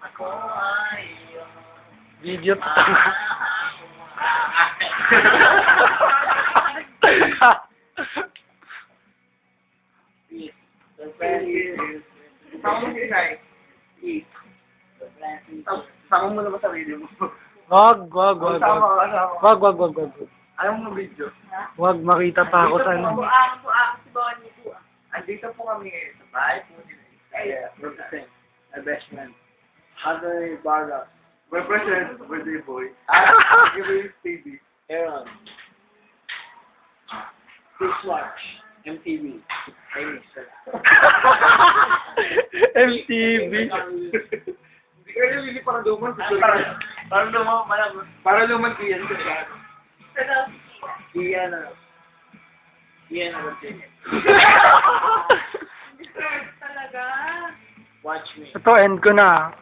Ako ay Video to. Sama mo na ba sarili mo? Wag. Sama ka. Wag. Ayaw mo video? Wag, makita pa ako sa ano. Si Bonnie po. Andito po kami ngayon sa bahay po nila. Yeah, represent. My best friend. Andre Barra. Represent birthday boy. Give me TV. Aaron. Six Watch. MTV. Ay, sir. MTV. Hindi ka rin hindi para luman. Para luman, malam. Para luman iyan sa Iyan na. Iyan na. Talaga. Watch me. Ito, end ko na.